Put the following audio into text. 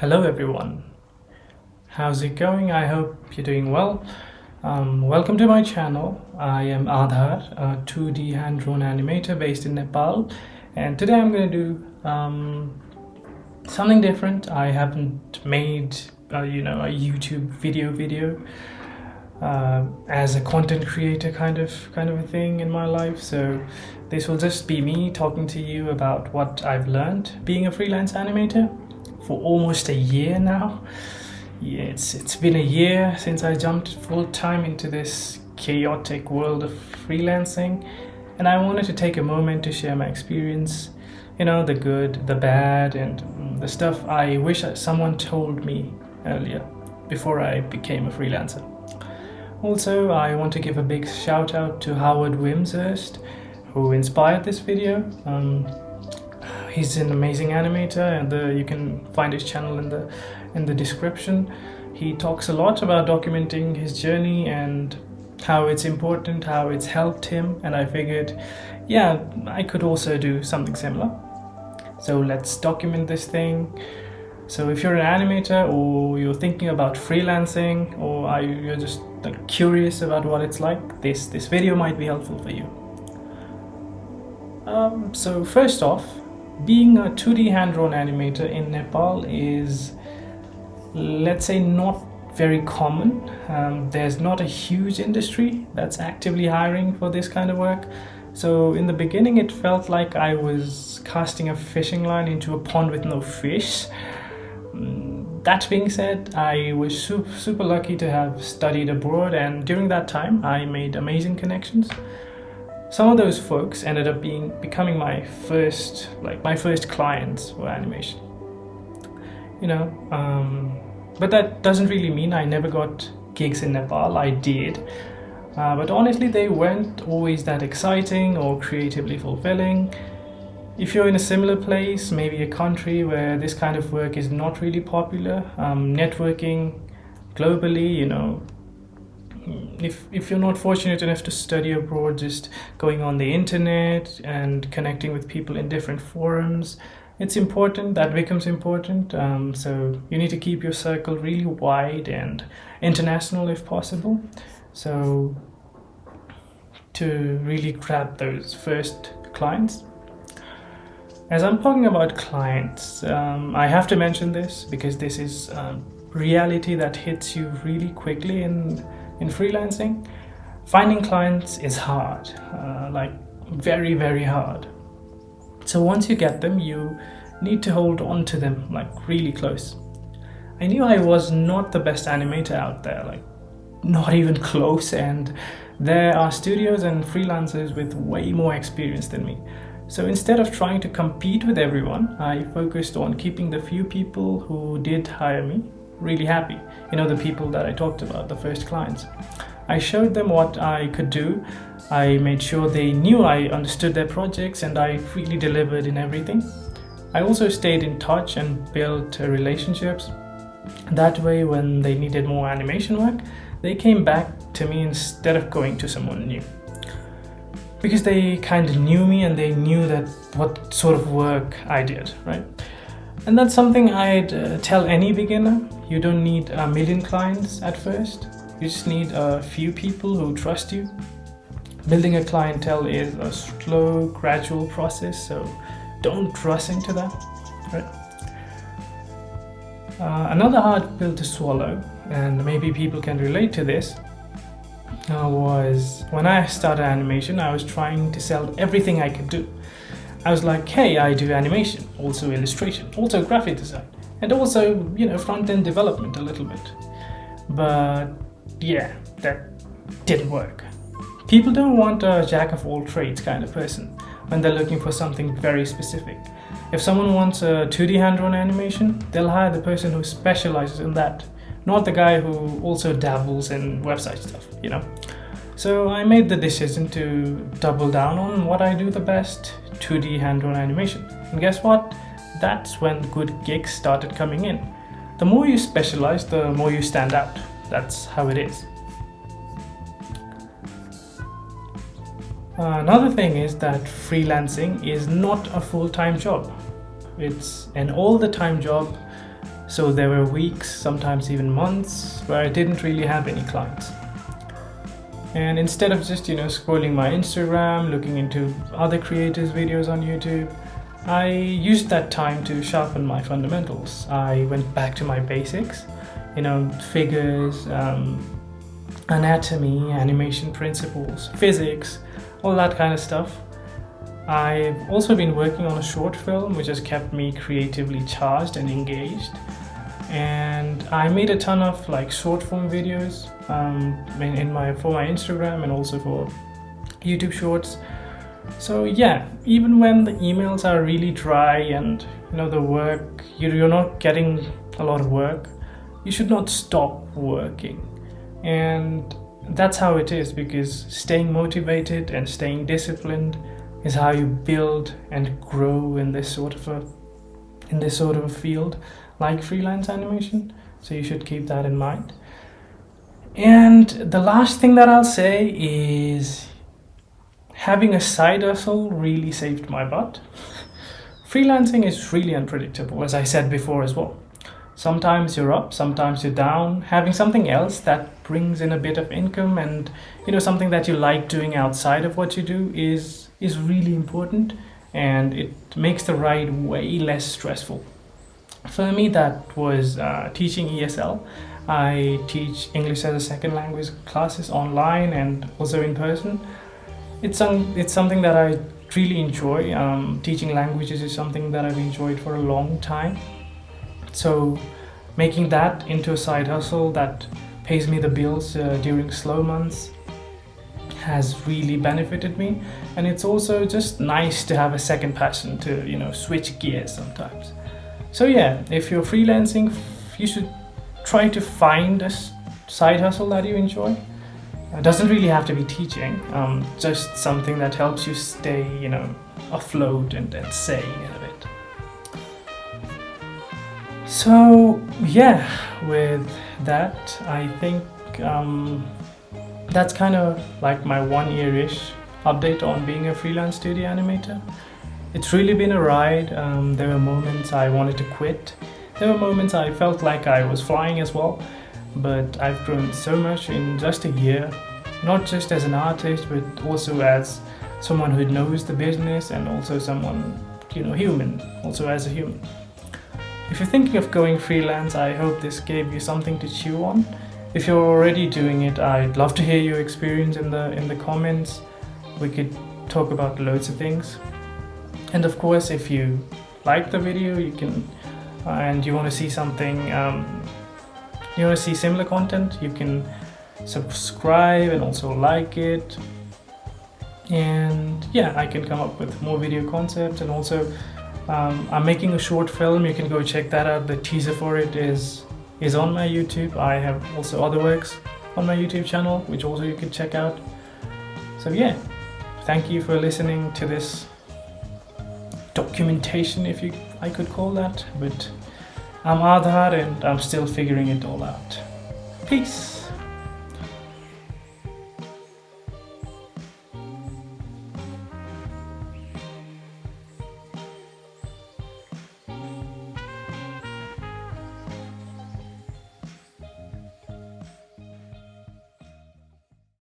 Hello everyone, how's it going? I hope you're doing well. Welcome to my channel. I am Aadhar, a 2D hand-drawn animator based in Nepal, and today I'm going to do something different. I haven't made a YouTube video as a content creator kind of a thing in my life, so this will just be me talking to you about what I've learned being a freelance animator for almost a year now. Yeah, it's been a year since I jumped full-time into this chaotic world of freelancing, and I wanted to take a moment to share my experience, the good, the bad, and the stuff I wish someone told me earlier before I became a freelancer. Also, I want to give a big shout out to Howard Wimshurst, who inspired this video. He's an amazing animator, and you can find his channel in the description. He talks a lot about documenting his journey and how it's important, how it's helped him, and I figured, yeah, I could also do something similar. So let's document this thing. So if you're an animator, or you're thinking about freelancing, or you're just curious about what it's like, this video might be helpful for you. So first off, being a 2D hand-drawn animator in Nepal is, let's say, not very common. There's not a huge industry that's actively hiring for this kind of work. So in the beginning, it felt like I was casting a fishing line into a pond with no fish. That being said, I was super lucky to have studied abroad, and during that time, I made amazing connections. Some of those folks ended up becoming my first clients for animation. But that doesn't really mean I never got gigs in Nepal. I did, but honestly, they weren't always that exciting or creatively fulfilling. If you're in a similar place, maybe a country where this kind of work is not really popular, networking globally, if you're not fortunate enough to study abroad, just going on the internet and connecting with people in different forums, it's important. That becomes important. So you need to keep your circle really wide and international if possible, so to really grab those first clients. As I'm talking about clients, I have to mention this because this is reality that hits you really quickly in freelancing. Finding clients is hard, very, very hard. So once you get them, you need to hold on to them really close. I knew I was not the best animator out there, not even close, and there are studios and freelancers with way more experience than me. So instead of trying to compete with everyone, I focused on keeping the few people who did hire me really happy. The people that I talked about, the first clients. I showed them what I could do. I made sure they knew I understood their projects, and I really delivered in everything. I also stayed in touch and built relationships. That way, when they needed more animation work, they came back to me instead of going to someone new, because they kind of knew me and they knew that what sort of work I did, right? And that's something I'd tell any beginner. You don't need a million clients at first. You just need a few people who trust you. Building a clientele is a slow, gradual process, so don't rush into that, right? Another hard pill to swallow, and maybe people can relate to this, was when I started animation, I was trying to sell everything I could do. I was like, hey, I do animation, also illustration, also graphic design, and also, front-end development a little bit. But yeah, that didn't work. People don't want a jack of all trades kind of person when they're looking for something very specific. If someone wants a 2D hand-drawn animation, they'll hire the person who specializes in that, not the guy who also dabbles in website stuff, So I made the decision to double down on what I do the best, 2D hand-drawn animation. And guess what? That's when good gigs started coming in. The more you specialize, the more you stand out. That's how it is. Another thing is that freelancing is not a full-time job. It's an all-the-time job So there were weeks, sometimes even months, where I didn't really have any clients. And instead of just, scrolling my Instagram, looking into other creators' videos on YouTube, I used that time to sharpen my fundamentals. I went back to my basics, figures, anatomy, animation principles, physics, all that kind of stuff. I've also been working on a short film, which has kept me creatively charged and engaged. And I made a ton of short form videos for my Instagram and also for YouTube Shorts. So yeah, even when the emails are really dry and the work, you're not getting a lot of work, you should not stop working. And that's how it is, because staying motivated and staying disciplined is how you build and grow in this sort of a field like freelance animation. So you should keep that in mind. And the last thing that I'll say is having a side hustle really saved my butt. Freelancing is really unpredictable, as I said before as well. Sometimes you're up, sometimes you're down. Having something else that brings in a bit of income and something that you like doing outside of what you do is really important, and it makes the ride way less stressful. For me, that was teaching ESL. I teach English as a second language classes online and also in person. It's something that I really enjoy. Teaching languages is something that I've enjoyed for a long time. So making that into a side hustle that pays me the bills during slow months has really benefited me. And it's also just nice to have a second passion to switch gears sometimes. So yeah, if you're freelancing, you should try to find a side hustle that you enjoy. It doesn't really have to be teaching, just something that helps you stay afloat and sane in a bit. So yeah, with that, I think that's kind of like my 1 year-ish update on being a freelance studio animator. It's really been a ride. There were moments I wanted to quit. There were moments I felt like I was flying as well. But I've grown so much in just a year, not just as an artist, but also as someone who knows the business and also someone, human, also as a human. If you're thinking of going freelance, I hope this gave you something to chew on. If you're already doing it, I'd love to hear your experience in the comments. We could talk about loads of things. And of course, if you like the video, you can, and you want to see something, you want to see similar content, you can subscribe and also like it. And yeah, I can come up with more video concepts. And also I'm making a short film. You can go check that out. The teaser for it is on my YouTube. I have also other works on my YouTube channel, which also you can check out. So yeah, thank you for listening to this documentation, if I could call that. But I'm Aadhar and I'm still figuring it all out. Peace.